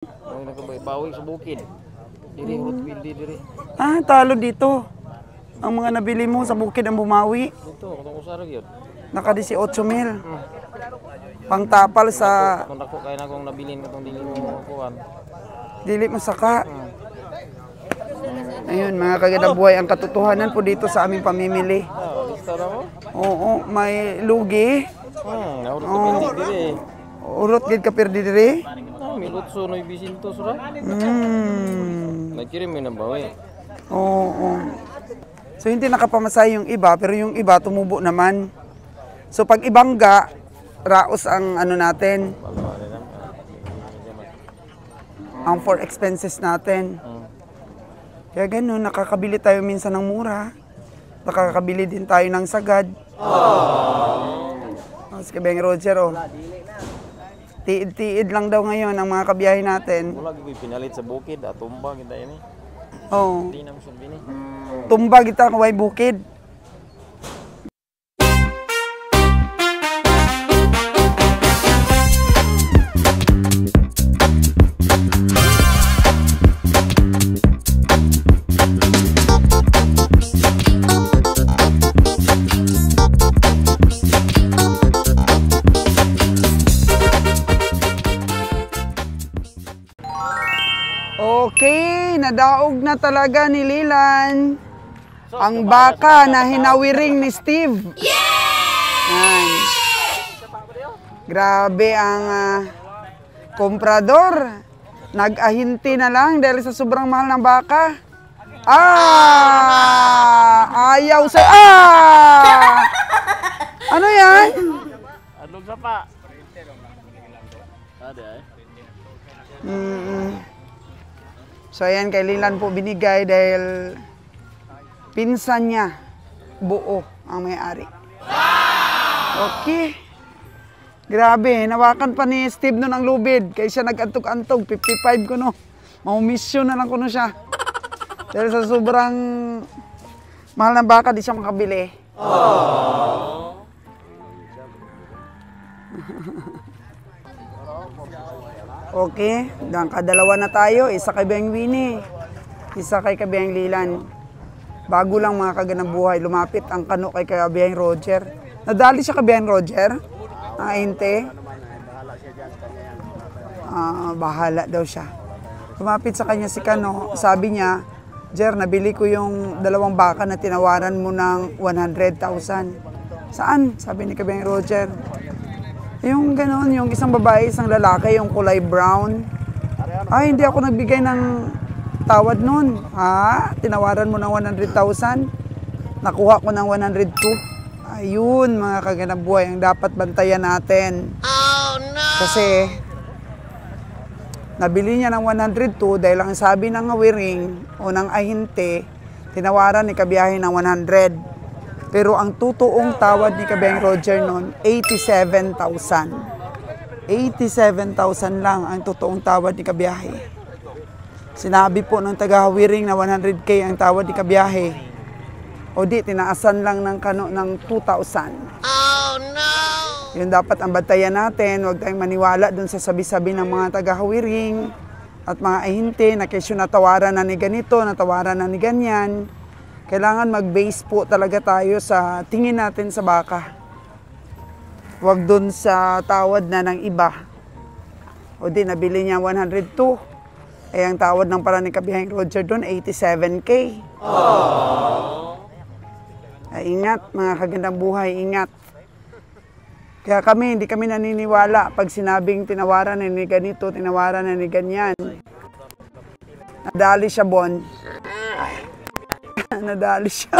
Ay nakabawi sa bukid. Diri Rotville diri. Ah, talo dito. Ang mga nabili mo sa bukid ang bumawi. Dito katong usara gyud. Naka 18,000. Pangtapal sa Kung dako kay na kong nabilin katong dili mo kuan. dili mo saka. Ayun, mga kaganabuhay, ang katotohanan po dito sa aming pamimili. Lista na mo? Oo, may lugi. Naurot ka diri. Urot gid ka perdi diri. Milutso noy bisinto sura. Nagkirim mi na bawi. Oo. So hindi nakapamasay yung iba, pero yung iba tumubo naman. So pag ibangga, raos ang ano natin, ang for expenses natin. Kaya ganun, nakakabili tayo minsan ng mura. Nakakabili din tayo ng sagad. Si Kabeng Roger, oh. Tiid-tiid lang daw ngayon ang mga kabiyahe natin. Wala gyud pinalit sa bukid, atumba kita ini. Oo. Di na mo sabi ni. Tumba kita kaway bukid. Okay, nadaog na talaga ni Lilan ang baka na hinawiring ni Steve. Yan. Grabe ang komprador. Nag-ahinti na lang dahil sa sobrang mahal ng baka. Ayaw sa... Ano yan? Adlog sa pa. Ada ay. So ayan, kay Lilan po binigay dahil pinsan niya buo ang may-ari. Okay. Grabe, nawakan pa ni Steve nun ang lubid. Kaya siya nag-antog-antog, 55 ko no. Maumisyon na lang ko no siya. Dahil sa sobrang mahal ng baka, di siya makabili. Okay, kadalawa na tayo. Isa kay Beng Winnie, isa kay Kabeng Lilan. Bago lang mga kaganabuhay, lumapit ang kano kay Kabeng Roger. Nadali siya Kabeng Roger? Ang ainte? Bahala daw siya. Lumapit sa kanya si Kano, sabi niya, Jer, nabili ko yung 2 baka na tinawaran mo ng 100,000. Saan? Sabi ni Kabeng Roger. Yung gano'n, yung isang babae, isang lalaki, yung kulay brown. Ay, hindi ako nagbigay ng tawad nun. Ha? Tinawaran mo ng 100,000? Nakuha ko ng 102. Ayun, mga kaganabuhay, ang dapat bantayan natin. Oh, no! Kasi, nabili niya ng 102 dahil ang sabi ng awiring o ng ahinte, tinawaran ni kabiyahe ng 100. Pero ang totoong tawad ni Kabeng Roger noon, 87,000. 87,000 lang ang totoong tawad ni kabiyahe. Sinabi po ng taga-hawiring na 100K ang tawad ni kabiyahe. O di, tinaasan lang ng kano ng 2,000. Oh no! Yun dapat ang bantayan natin. Huwag tayong maniwala dun sa sabi-sabi ng mga taga-hawiring at mga ahinte na kesyo natawaran na ni ganito, natawaran na ni ganyan. Kailangan mag-base po talaga tayo sa tingin natin sa baka. Huwag dun sa tawad na ng iba. O di, nabili niya 102. Eh, ang tawad ng para ni Kabeng Roger dun, 87K. Ay, ingat, mga kagandang buhay, ingat. Kaya kami, hindi kami naniniwala pag sinabing tinawaran na ni ganito, tinawaran na ni ganyan. Nadali siya, Bon. Nadali siya.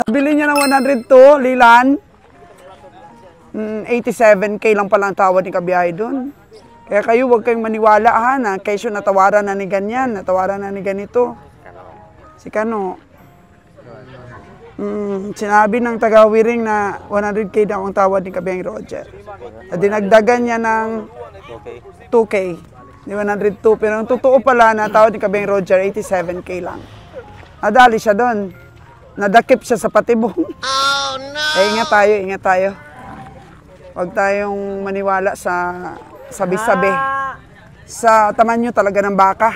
Nabili niya ng 102, Lilan. 87K lang pala ang tawad ni kabiyahe doon. Kaya kayo, huwag kayong maniwala ha, na kesyo natawaran na ni ganyan, natawaran na ni ganito. Si Kano. Sinabi ng taga-hawiring na 100K daw ang tawad ni Kabeng Roger. At dinagdagan niya ng 2K. Di 102. Pero ang totoo pala na tawad ni Kabeng Roger, 87K lang. Nadali siya doon. Nadakip siya sa patibong. Oh, no! Ingat tayo, ingat tayo. Huwag tayong maniwala sa sabi-sabi. sa tamanyo talaga ng baka.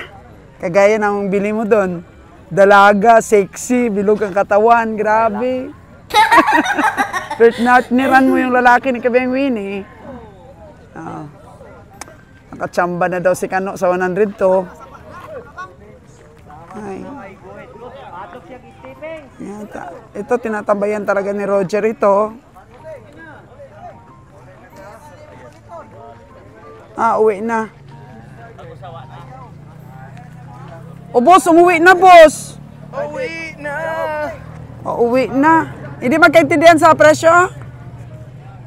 Kagaya ng bili mo doon. Dalaga, sexy, bilog ang katawan, grabe. Niran mo yung lalaki ni Kabiyang Winnie. Nakatsamba na daw si Kano sa 100 to. Ay. Ito, tinatambayan talaga ni Roger ito. Uwi na. O boss, umuwi na boss. Uwi na. Uwi na. Hindi magkaintindihan sa presyo?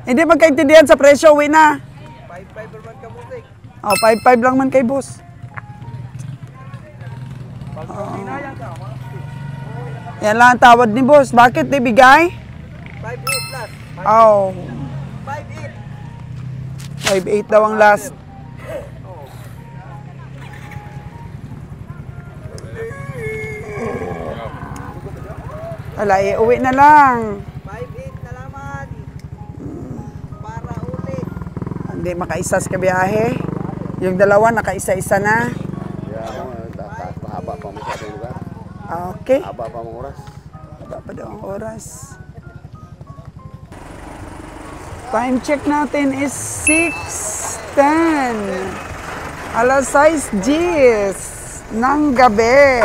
Hindi magkaintindihan sa presyo, uwi na. 5-5 naman ka musik. 5-5 lang man kay boss. Yan lang ang tawad ni boss. Bakit di bigay? 5-8 plus. 5-8 daw ang last. Wala, uwi na lang. 5-8 na laman. Para uli. Hindi makaisa sa kabiyahe. Yung dalawa nakaisa-isa na. Mahaba pa mo sa lugar. Okay. Haba pa mo oras. Haba pa daw ang oras. Time check natin is 6:10. Alas 6:10 ng gabi.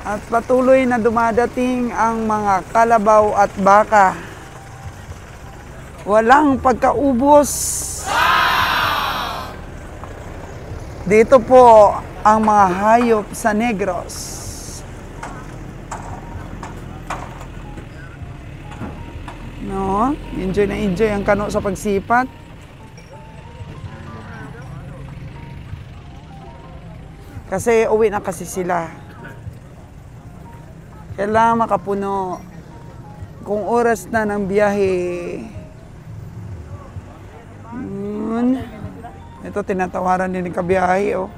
At patuloy na dumadating ang mga kalabaw at baka. Walang pagkaubos. Dito po ang mga hayop sa Negros. No? Enjoy na enjoy ang Kano sa pagsipat. Kasi uwi na kasi sila. Kailangan makapuno. Kung oras na ng biyahe. Ito tinatawaran din ng kabiyahe, oh.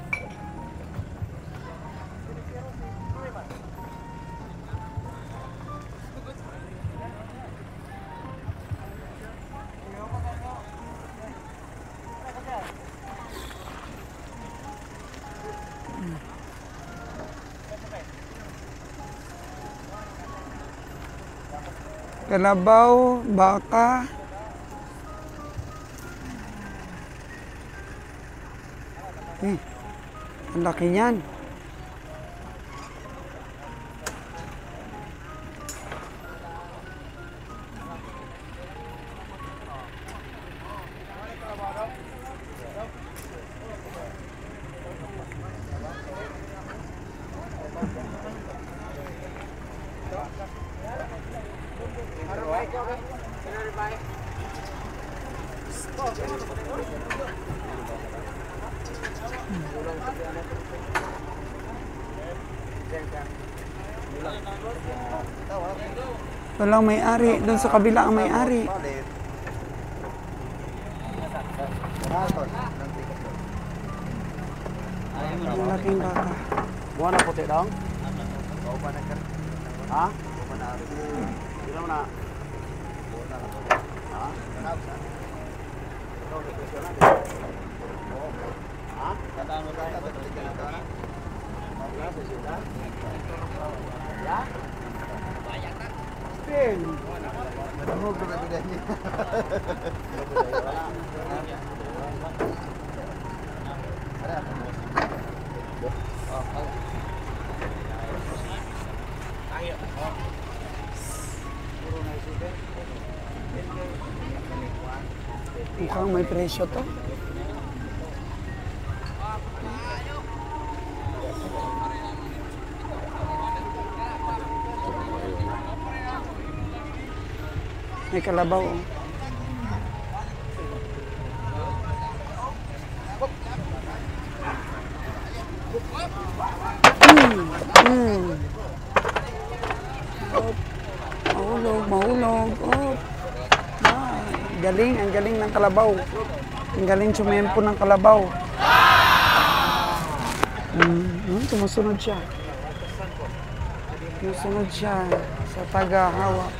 Kalabaw, baka. Ang laki niyan. Walang may-ari. Doon sa kabila ang may-ari. Malaking baka. Buwan na puti daw? Ha? Ilan mo na? Mukhang may presyo to. May kalabaw, oh. Mahulog. Galing, ang galing ng kalabaw. Ang galing sumempo ng kalabaw. Sumusunod siya. Sumusunod siya sa taga-hawak.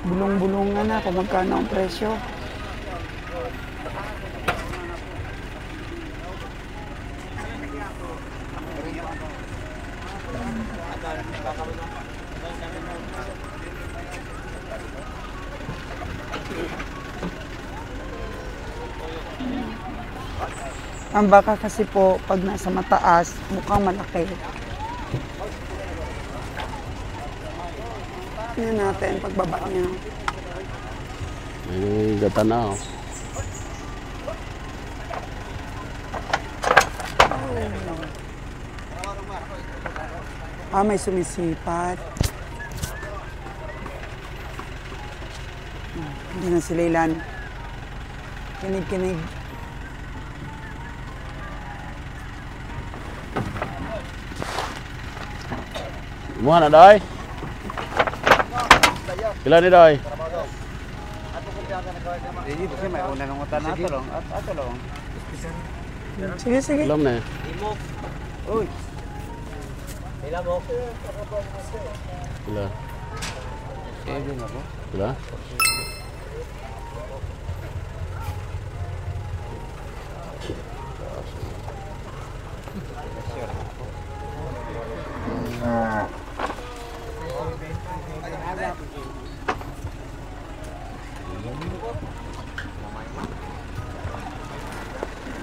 Bulong-bulungan na kung magkano ang presyo. Ang baka kasi po, pag nasa mataas, mukhang malaki. Tingnan natin pagbaba niya. May gata na oh. May sumisipat. Hindi na sila ilan. Kinig-kinig. Muha na doy. Pila ni doy? Hindi kasi may una ng utan nato lang. Ato lang. Sige, sige. Alam na. Uy. Pila? Seven ako. Pila?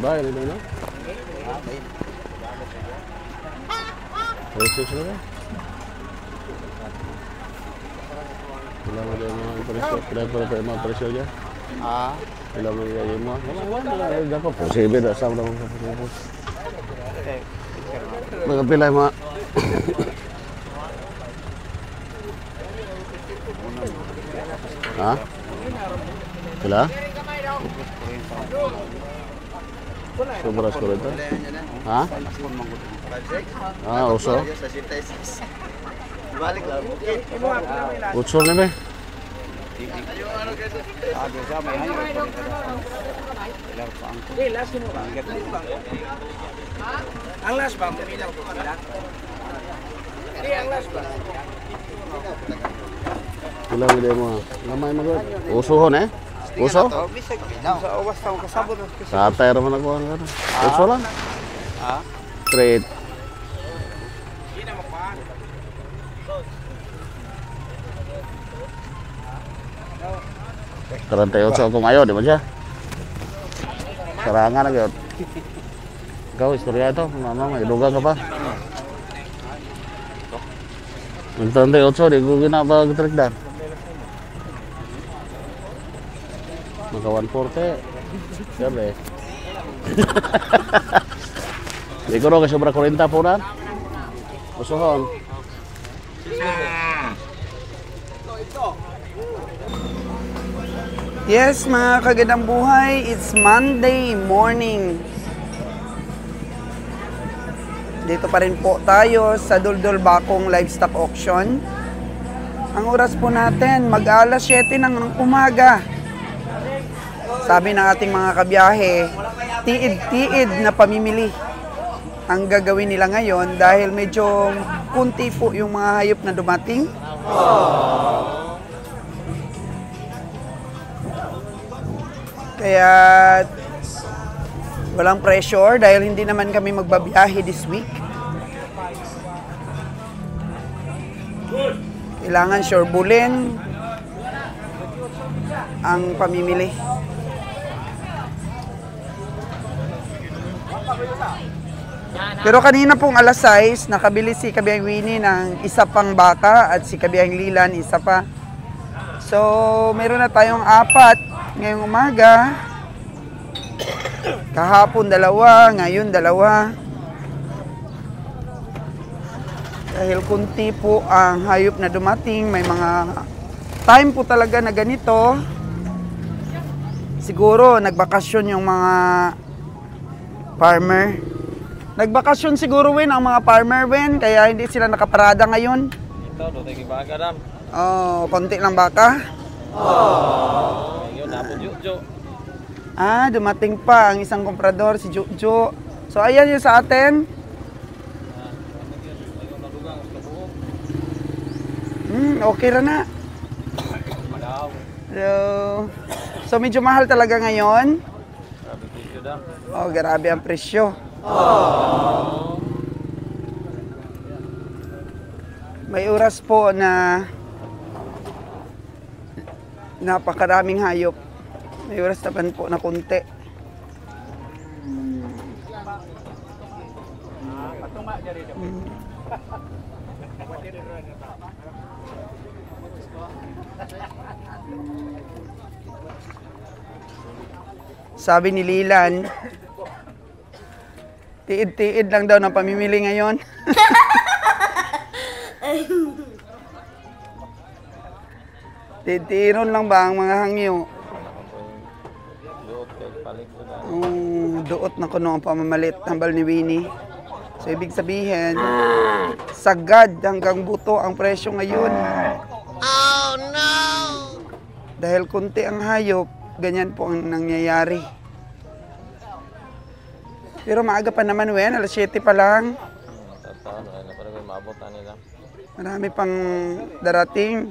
Bye, ano na? Registration na ba? Wala mo din mga presyo. Pila pa mga presyo dyan? Wala mo yung mo? Wala. Dako po. Sige, dasam na mga presyo. Mga pila yung mga... Ha? Pila? Sobras ko rito? Ha? Uso? Uso na ba? Ang last ba? Mamilang ko sila? Hindi, ang last ba? Pila mo din mo? Lamay magod. Usohon eh? Uso? Sa awas taong kasabot. Katay raman ako ang gano'n. Uso lang? Straight. Hindi na mapaan. 38 ako ngayon, di ba siya? Sarangan na yun. Ikaw, istorya ito. Mama, may dugang ka pa. Ang 38, di ko ginapag-trikdan. Maka 140. Siyempre. Di ko rin kasi sobra 40 po na. Usuhon. Yes, mga kagandang buhay, it's Monday morning. Dito pa rin po tayo sa Duldul Bakong Livestock Auction. Ang oras po natin, mag-alas 7 ng umaga. Sabi ng ating mga kabiyahe, tiid-tiid na pamimili ang gagawin nila ngayon dahil medyo kunti po yung mga hayop na dumating. Kaya walang pressure dahil hindi naman kami magbabiyahe this week. Kailangan surebulin ang pamimili. Pero kanina pong alas 6, nakabili si Kabiyahing Winnie ng isa pang baka at si Kabiyahing Lilan isa pa. So, meron na tayong 4 ngayong umaga. Kahapon 2, ngayon 2. Dahil kunti po ang hayop na dumating, may mga time po talaga na ganito. Siguro nagbakasyon yung mga farmer. Nagbakasyon siguro Wen ang mga farmer Wen, kaya hindi sila nakaparada ngayon. Ito, do tayo baga dam. Oh, konti lang baka. Yun, napod Jojo. Ah, dumating pa ang isang komprador, si Jojo. So, ayan yung sa atin. Okay ra na. So, medyo mahal talaga ngayon. Grabe presyo dam. Oh, grabe ang presyo. May oras po na napakaraming hayop. May oras naman po na kunti. Sabi ni Lilan, tiid-tiid lang daw ng pamimili ngayon. Tiid-tiiron lang ba ang mga hangyo? Doot kay palit ko dam. Duot na kuno ang pamamalit ng bal ni Winnie. So, ibig sabihin, sagad hanggang buto ang presyo ngayon. Oh, no! Dahil kunti ang hayop, ganyan po ang nangyayari. Pero maaga pa naman, Wen. Alas 7 pa lang. Tataan, ay na parang maabot na nila. Marami pang darating.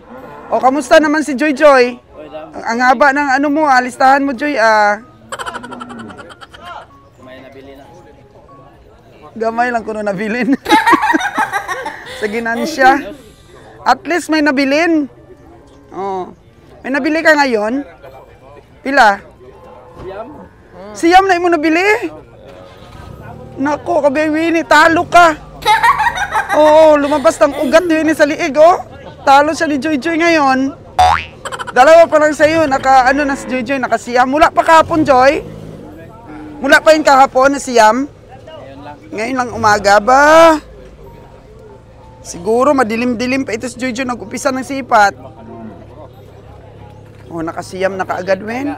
O, kamusta naman si Joy Joy? Ang haba ng ano mo, listahan mo, Joy, May nabili na. Gamay lang kuno nabilin. Sa ginansya. At least may nabilin. Oh. May nabili ka ngayon? Pila? Siyam na imo nabili? Nako, kabiwini, talo ka. Oo, lumabas ng ugat din sa liig, oh. Talo siya ni Joy Joy ngayon. Dalawa pa lang sa'yo, ano na si Joy Joy, nakasiyam. Mula pa kahapon, Joy? Mula pa yun kahapon na siyam? Ngayon lang umaga ba? Siguro madilim-dilim pa ito si Joy Joy, nag-upisa ng sipat. Oh, nakasiyam na kaagad, Wen.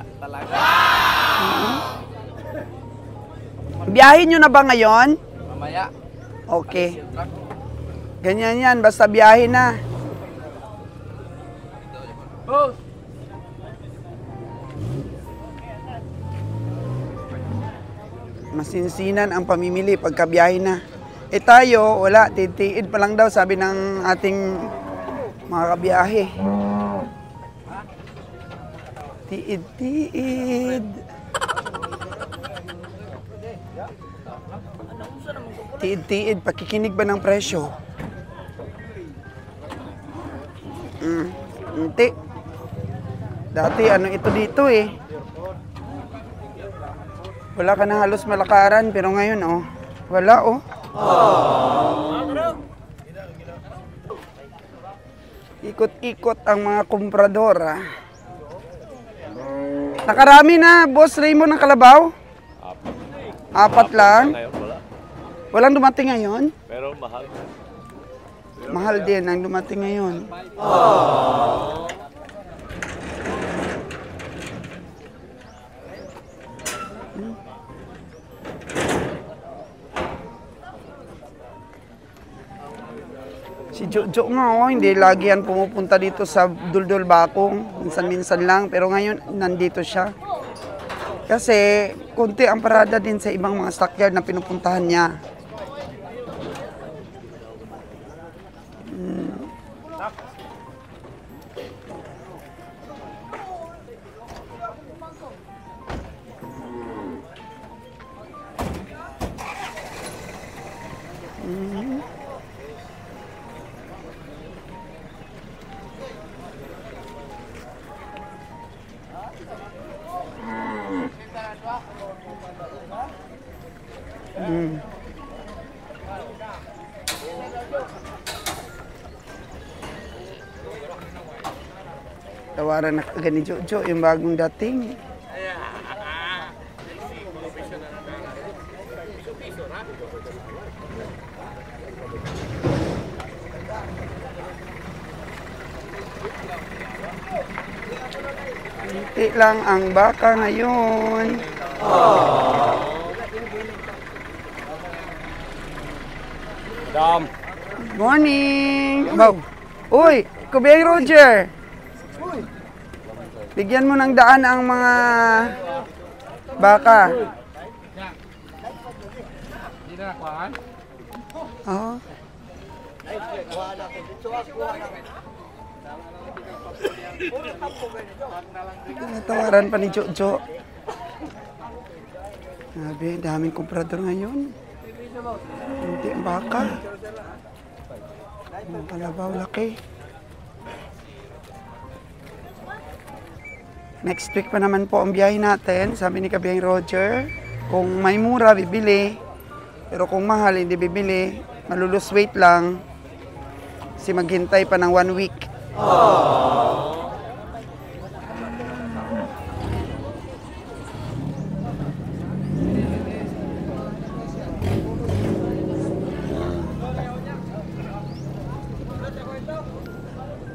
Biyahin nyo na ba ngayon? Mamaya. Okay. Ganyan yan, basta biyahin na. Masinsinan ang pamimili pagkabiyahin na. Eh tayo, wala, titiid pa lang daw, sabi ng ating mga kabiyahe. Tiid-tiid. Tiid-tiid, pakikinig ba ng presyo? Hindi. Dati, ano ito dito eh. Wala ka na halos malakaran, pero ngayon, oh. Wala, oh. Ikot-ikot ang mga komprador, ah. Nakarami na, Boss Raymond ng Kalabaw? Apat lang? Walang dumating ngayon? Pero mahal. Mahal din ang dumating ngayon. Si Jojo nga, oh, hindi lagi yan pumupunta dito sa Duldul Bakong. Minsan-minsan lang, pero ngayon nandito siya. Kasi konti ang parada din sa ibang mga stockyard na pinupuntahan niya. Tawaran na kagad ni Jojo yung bagong dating. Kunti lang ang baka ngayon. Dam. Good morning! Abaw. Uy, Kubeng Roger! Bigyan mo ng daan ang mga baka. Oo. Tinatawaran pa ni Jojo. Sabi, daming komprador ngayon. Hindi ang baka. Ang kalabaw laki. Next week pa naman po ang biyahe natin. Sabi ni Kabiyang Roger, kung may mura, bibili. Pero kung mahal, hindi bibili. Malulus weight lang. Kasi maghintay pa ng 1 week.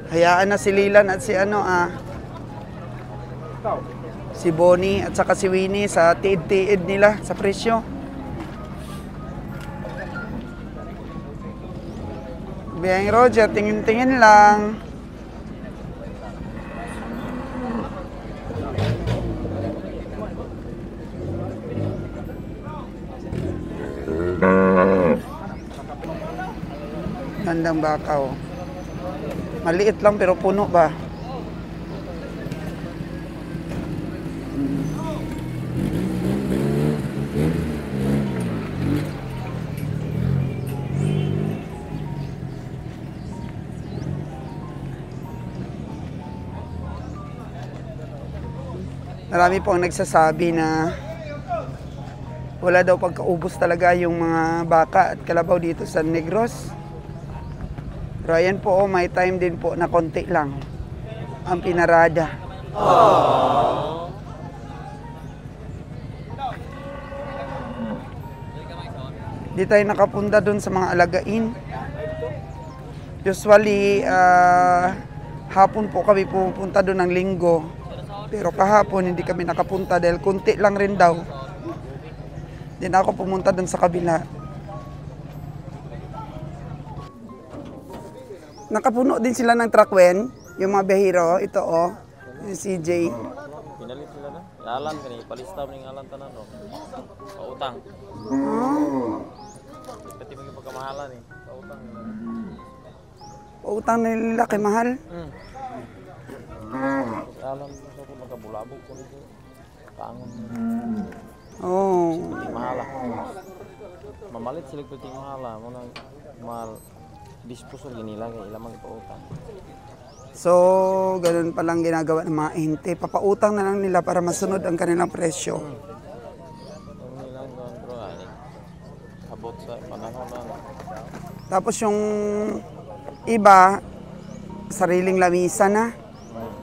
Hayaan na si Lilan at si si Bonnie at saka si Winnie sa tiid-tiid nila sa presyo. Biyang Roger, tingin-tingin lang. Gandang bakaw. Maliit lang pero puno ba? Marami po ang nagsasabi na wala daw pagkaubos talaga yung mga baka at kalabaw dito sa Negros. Pero ayan po, may time din po na konti lang ang pinarada. Di tayo nakapunta doon sa mga alagain. Usually, hapon po kami pupunta doon ng linggo. Pero kahapon hindi kami nakapunta dahil kunti lang rin daw. Din ako pumunta doon sa kabila. Nakapuno din sila ng truckwen, yung mga behiro, ito yung CJ. Pinalit sila na. Alan kani palista ning alan tanan ro. Pautang. Pati mga pagkamahalan eh. Pautang. Pautang nila kay mahal. Alan sa ko magabulabog ko nito. Kaangon. Oh. Mahala. Mamalit sila pati mahala mo nang mal disposal nila kay ilamang pautang. So, ganun palang ginagawa ng mga ente. Papautang na lang nila para masunod ang kanilang presyo. Ang nilang bro ay abot sa panahon na. Tapos yung iba, sariling lamisa na.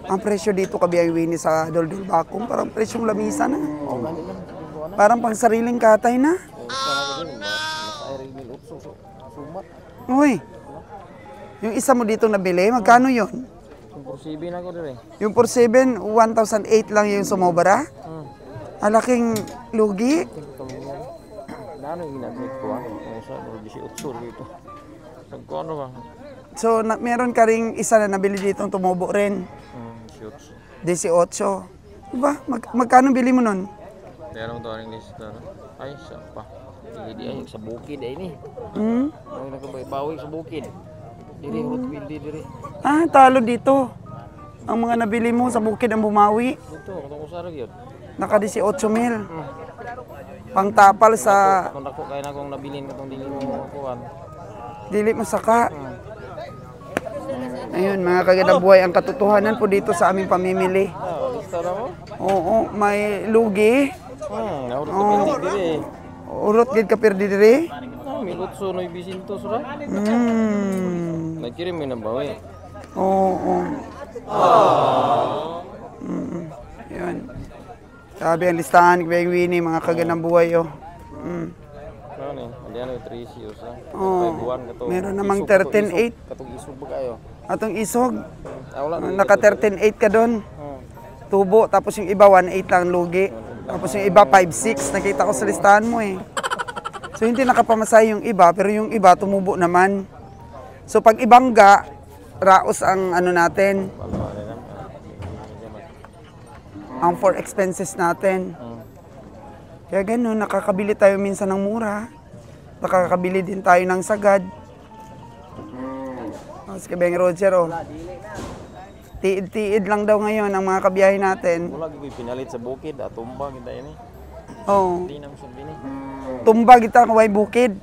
Ang presyo dito Kabiyang Winnie sa Doldol Bacong, parang presyong lamisa na. Parang pang sariling katay na. Uy, yung isa mo dito nabili, magkano yon? Yung porsibi na ko dire. Yung for 7, 1,008 lang yung sumobra. Alaking lugi. Dano ginamit ko ano sa 18 dito. Sagko ano ba? So, meron ka ring isa na nabili ditong tumubo rin. 18. Diba? Magkano bili mo nun? Pero mo to ang lista. Ay, sa pa. Hindi ay sa bukid ay ni. Ay nagbawi sa bukid. Diri root build diri. Ah, talo dito. Ang mga nabili mo sa bukid ang bumawi. Dito, katong usara gyud. Naka 18,000. Pangtapal sa Kung dako kay na kong nabilin katong dili mo kuan. dili masaka. Ayun, mga kagandang buhay, ang katotohanan po dito sa aming pamimili. Lista na mo? Oo, may lugi. Naurot ka diri. Urot gid ka perdi diri. Milutso no ibisinto sura. Nagkirim mi na bawi. Oo. Yun. Sabi ang listahan, Kabiyang Winnie, mga kagandang buhay, Ano ni? Andi ano 3 usa. Oo. Meron namang 13.8. Katong isog ba kayo? Atong isog, Wala na. naka 13.8 ka doon. tubo, tapos yung iba 1.8 lang lugi. Tapos yung iba 5.6, nakita ko sa listahan mo eh. So hindi nakapamasay yung iba, pero yung iba tumubo naman. So pag ibangga, raos ang ano natin, ang for expenses natin. Kaya ganun, nakakabili tayo minsan ng mura. Nakakabili din tayo ng sagad. Si Kabeng Roger, oh. Tiid-tiid lang daw ngayon ang mga kabiyahe natin. Wala gyud pinalit sa bukid, tumba kita ini. Oh. Di na mo sabi ni. Tumba kita kaway bukid.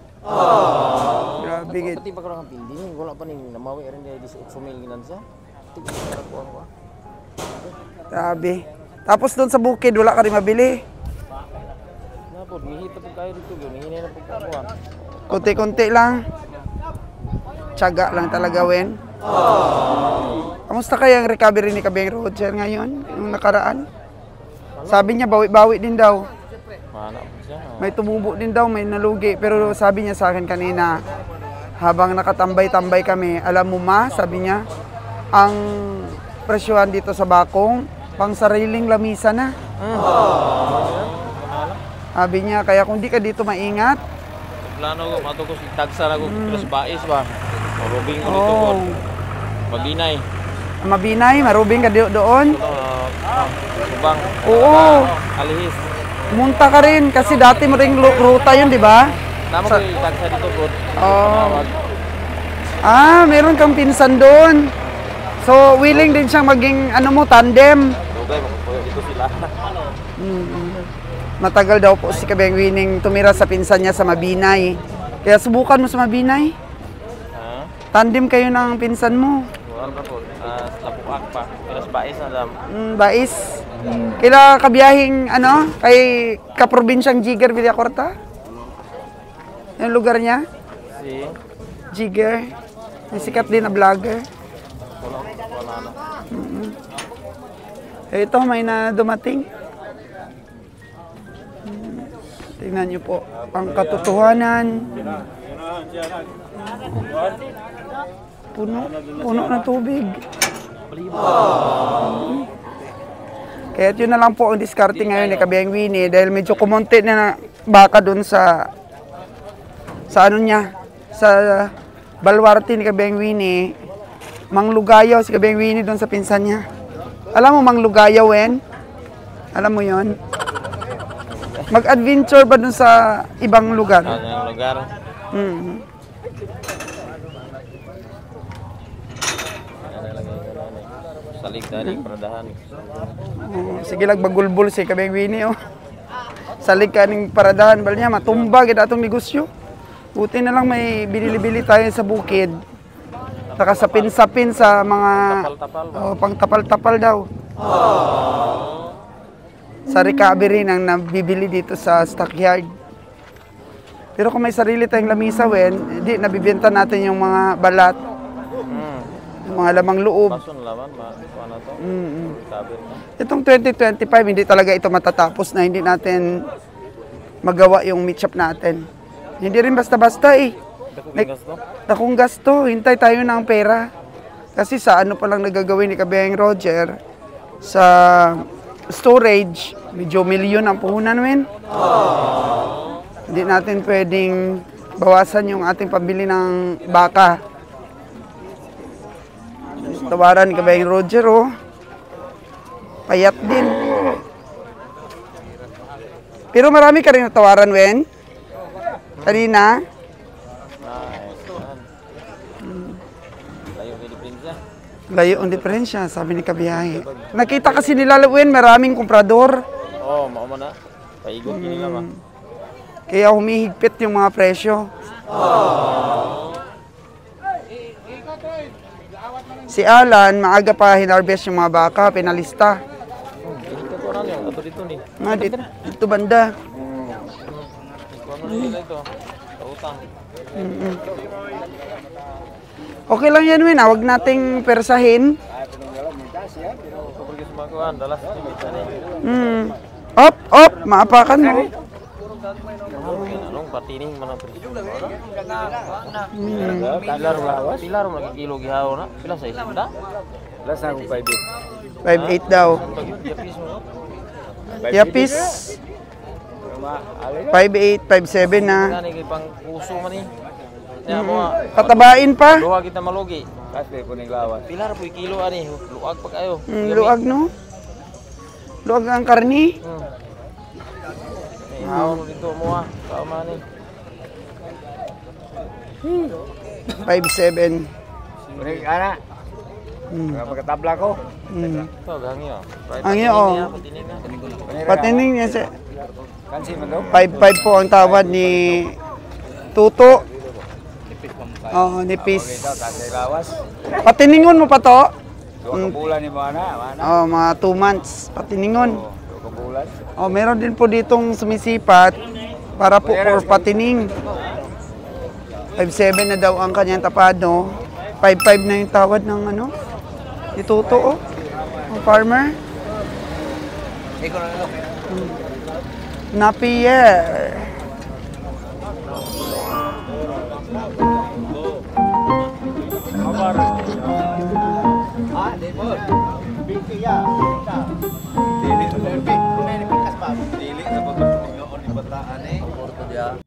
Grabe gid. Pati pa ko lang pindi ni, wala pa ni namawi rin di 18,000 ginan siya. Tig para ko ako. Grabe. Tapos doon sa bukid wala ka rin mabili. Napod mihita pud kayo dito, gihina na pud ko. Kunti-kunti lang. Tiyaga lang talaga, Wen. Kamusta kaya ang recovery ni Kabeng Roger ngayon, yung nakaraan? Sabi niya, bawi-bawi din daw. Mana po siya. May tumubo din daw, may nalugi. Pero sabi niya sa akin kanina, habang nakatambay-tambay kami, alam mo ma, sabi niya, ang presyohan dito sa Bakong, pang sariling lamisa na. Sabi niya, kaya kung di ka dito maingat, Plano ko matukos tagsa na ko plus bais ba. Marubing ko dito ko. Mabinay. Mabinay, marubing ka doon. Subang. Oo. Alihis. Pumunta ka rin kasi dati mo ring ruta yun, di ba? Tama ko yung tagsa dito po. Meron kang pinsan doon. So, willing din siyang maging, tandem. Okay, dito sila. Matagal daw po si Kabeng Wining tumira sa pinsan niya sa Mabinay. Kaya subukan mo sa Mabinay. Tandem kayo ng pinsan mo. Wala na po. Lapuak pa. Plus bais na dam. Bais. Kila kabiyahing, kay kaprobinsyang Jigger Villacorta? Yung lugar niya? Si? Jigger. Yung sikat din na vlogger. Wala na. Ito, may na dumating. Tingnan niyo po ang katotohanan. Puno na tubig. Kaya yun na lang po ang diskarte ngayon ni Kabeng Winnie dahil medyo kumonti na baka doon sa ano niya, sa balwarte ni Kabeng Winnie. Manglugayaw si Kabeng Winnie doon sa pinsan niya. Alam mo manglugayaw, Wen? Alam mo yon? Mag-adventure ba dun sa ibang lugar? Yung lugar. Salig-salig, paradahan. Sige lang, bagulbul si Kabeng Winnie, oh. Salig ka ng paradahan, bal niya, matumba gid atong negosyo. Buti na lang may binili-bili tayo sa bukid. Saka sapin-sapin sa mga pang tapal-tapal daw. Sa recovery ng nabibili dito sa stockyard. Pero kung may sarili tayong lamisa, Wen, hindi, nabibenta natin yung mga balat. Yung mga lamang loob. Pason laman, ano to? Itong 2025, hindi talaga ito matatapos na hindi natin magawa yung meat shop natin. Hindi rin basta-basta eh. Dakong gasto, hintay tayo ng pera. Kasi sa ano pa lang nagagawin ni Kabeng Roger, sa storage, medyo milyon ang puhunan, Wen. Hindi natin pwedeng bawasan yung ating pambili ng baka. Tawaran ni Kabeng Roger, oh. Payat din. Pero marami ka rin natawaran, Wen. Kanina. Layo ang diferensya, sabi ni Kabiyahe. Nakita kasi nila, Wen, maraming komprador. Oo, mauma na. Paigot nila ma. Kaya humihigpit yung mga presyo. Si Alan, maaga pa hinarvest yung mga baka, pinalista. Dito ko lang yung ato dito ni. Dito banda. Ano nila ito? Utang. Okay lang yan, Win. Huwag nating persahin. Kapag sumakuan, dalas ni. Op! Maapakan mo. Anong patining mana presyo? Pilar mo kilo gihaw na. Pila sa isda? Last na akong 5'8". 5'8 daw. Yapis mo. Yapis, Ali 5'8, 5'7 na. Nani kay pang puso man ni. Nya mo. Katabain pa. Duha kita malugi. kasi po naglawan. Pila ra po kilo ani? Luag pa kayo. Luag no? Luag ang karni. Haon dito mo ah. Tama ni. 5'7. Kuning ana. Pagkatabla ko. To gangi ah. Ang iyo, oh. Patining na. Patining niya siya. Kansi man daw. 5'5 po ang tawad ni Tuto. Oo, nipis. Ito kasi lawas. Patiningon mo pa to? Dua ka bulan ni mo ana. Oh, mga 2 months. Patiningon. Dua ka bulan. Oh, meron din po ditong sumisipat para po for patining. 5'7 na daw ang kanyang tapado. 5'5 na yung tawad ng ano? Ni Tuto, oh. Ang farmer. Napier. Dili na pikas pa. Dili na pagkuningon ni bataan eh. Porto dia.